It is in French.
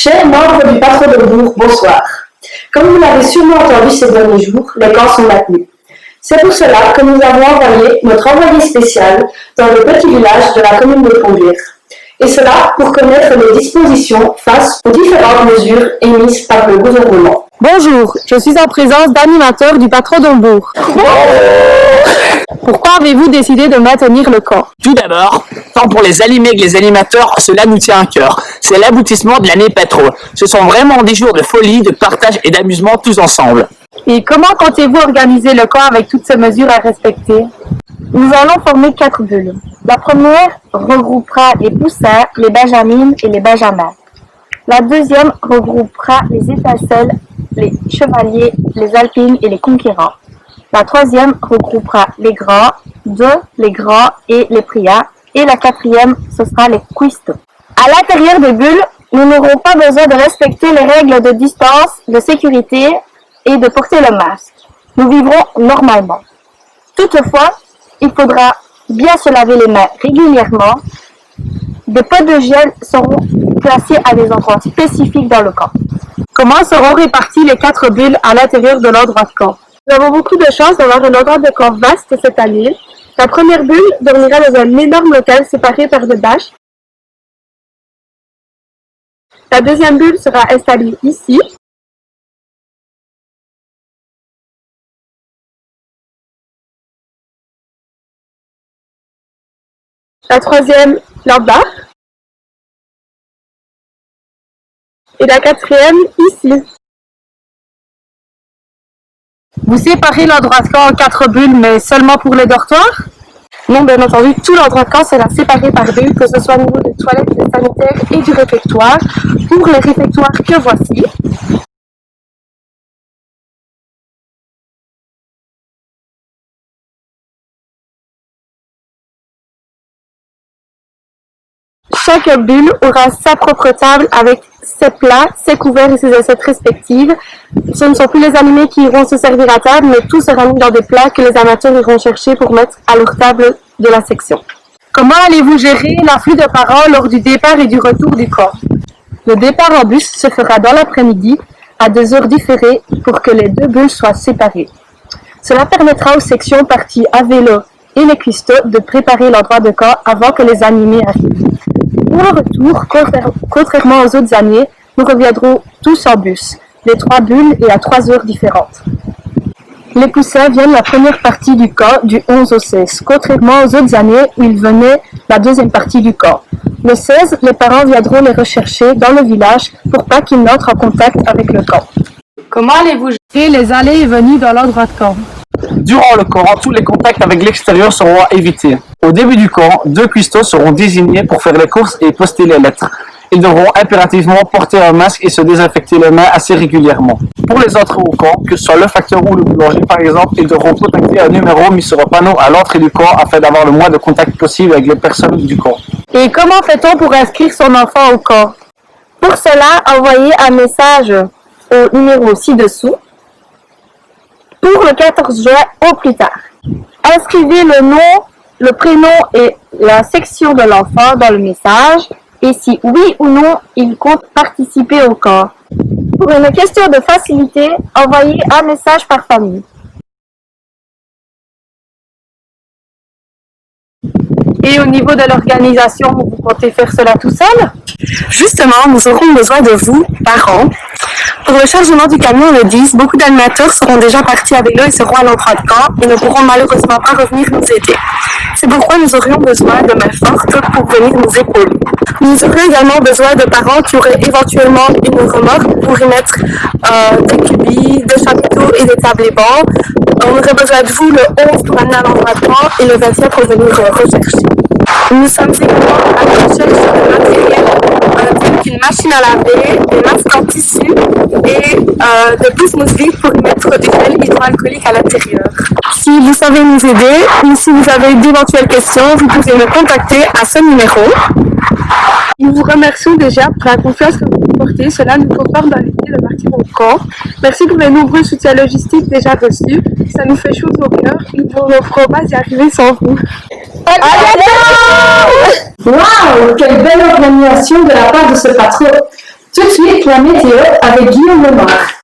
Chers membres du Patro d'Hambourg, bonsoir. Comme vous l'avez sûrement entendu ces derniers jours, les camps sont maintenus. C'est pour cela que nous avons envoyé notre envoyé spécial dans le petit village de la commune de Plombières. Et cela pour connaître les dispositions face aux différentes mesures émises par le gouvernement. Bonjour, je suis en présence d'animateurs du Patro d'Hambourg. Pourquoi avez-vous décidé de maintenir le camp? Tout d'abord, tant pour les animés que les animateurs, cela nous tient à cœur. C'est l'aboutissement de l'année Patro. Ce sont vraiment des jours de folie, de partage et d'amusement tous ensemble. Et comment comptez-vous organiser le camp avec toutes ces mesures à respecter? Nous allons former 4 bulles. La première regroupera les poussins, les benjamines et les benjamins. La deuxième regroupera les étincelles, les chevaliers, les alpines et les conquérants. La troisième regroupera les grands, les grands et les prias. Et la quatrième, ce sera les cuistos. À l'intérieur des bulles, nous n'aurons pas besoin de respecter les règles de distance, de sécurité et de porter le masque. Nous vivrons normalement. Toutefois, il faudra bien se laver les mains régulièrement. Des pots de gel seront placés à des endroits spécifiques dans le camp. Comment seront réparties les 4 bulles à l'intérieur de l'endroit de camp? Nous avons beaucoup de chance d'avoir un endroit de camp vaste cette année. La première bulle dormira dans un énorme local séparé par des bâches. La deuxième bulle sera installée ici. La troisième là-bas. Et la quatrième ici. Vous séparez l'endroit de camp en 4 bulles, mais seulement pour les dortoirs? Non, bien entendu, tout l'endroit de camp sera séparé par bulles, que ce soit au niveau des toilettes, des sanitaires et du réfectoire. Pour les réfectoires que voici. Chaque bulle aura sa propre table avec ses plats, ses couverts et ses assiettes respectives. Ce ne sont plus les animés qui iront se servir à table, mais tout sera mis dans des plats que les amateurs iront chercher pour mettre à leur table de la section. Comment allez-vous gérer l'afflux de parents lors du départ et du retour du camp? Le départ en bus se fera dans l'après-midi à des heures différées pour que les 2 bulles soient séparées. Cela permettra aux sections parties à vélo et les cuistots de préparer l'endroit de camp avant que les animés arrivent. Pour le retour, contrairement aux autres années, nous reviendrons tous en bus, les 3 bulles et à 3 heures différentes. Les poussins viennent la première partie du camp du 11 au 16, contrairement aux autres années où ils venaient la deuxième partie du camp. Le 16, les parents viendront les rechercher dans le village pour pas qu'ils n'entrent en contact avec le camp. Comment allez-vous gérer les allées et venues dans l'endroit de camp? Durant le camp, tous les contacts avec l'extérieur seront évités. Au début du camp, 2 cuistots seront désignés pour faire les courses et poster les lettres. Ils devront impérativement porter un masque et se désinfecter les mains assez régulièrement. Pour les autres au camp, que ce soit le facteur ou le boulanger par exemple, ils devront contacter un numéro mis sur un panneau à l'entrée du camp afin d'avoir le moins de contacts possible avec les personnes du camp. Et comment fait-on pour inscrire son enfant au camp? Pour cela, envoyez un message au numéro ci-dessous pour le 14 juin au plus tard. Inscrivez le nom, le prénom et la section de l'enfant dans le message et si oui ou non il compte participer au camp. Pour une question de facilité, envoyez un message par famille. Et au niveau de l'organisation, vous comptez faire cela tout seul? Justement, nous aurons besoin de vous, parents. Pour le chargement du camion le 10, beaucoup d'animateurs seront déjà partis à vélo et seront à l'endroit de camp et ne pourront malheureusement pas revenir nous aider. C'est pourquoi nous aurions besoin de mains fortes pour venir nous épauler. Nous aurions également besoin de parents qui auraient éventuellement une remorque pour y mettre des cubis, des chapiteaux et des tables et bancs. On aurait besoin de vous le 11 pour amener à l'endroit de camp et le 27 pour venir rechercher. Nous sommes également à la recherche de matériel tels qu'une machine à laver, des masques en tissu et de pousse-mousse vides pour y mettre du gel hydroalcoolique à l'intérieur. Si vous savez nous aider ou si vous avez d'éventuelles questions, vous pouvez me contacter à ce numéro. Nous vous remercions déjà pour la confiance que vous nous portez. Cela nous conforte dans l'idée de partir au camp. Merci pour les nombreux soutiens logistiques déjà reçus. Ça nous fait chaud au cœur. Nous ne pourrons pas y arriver sans vous. Waouh, quelle belle organisation de la part de ce patron. Tout de suite, la météo avec Guillaume Lemar.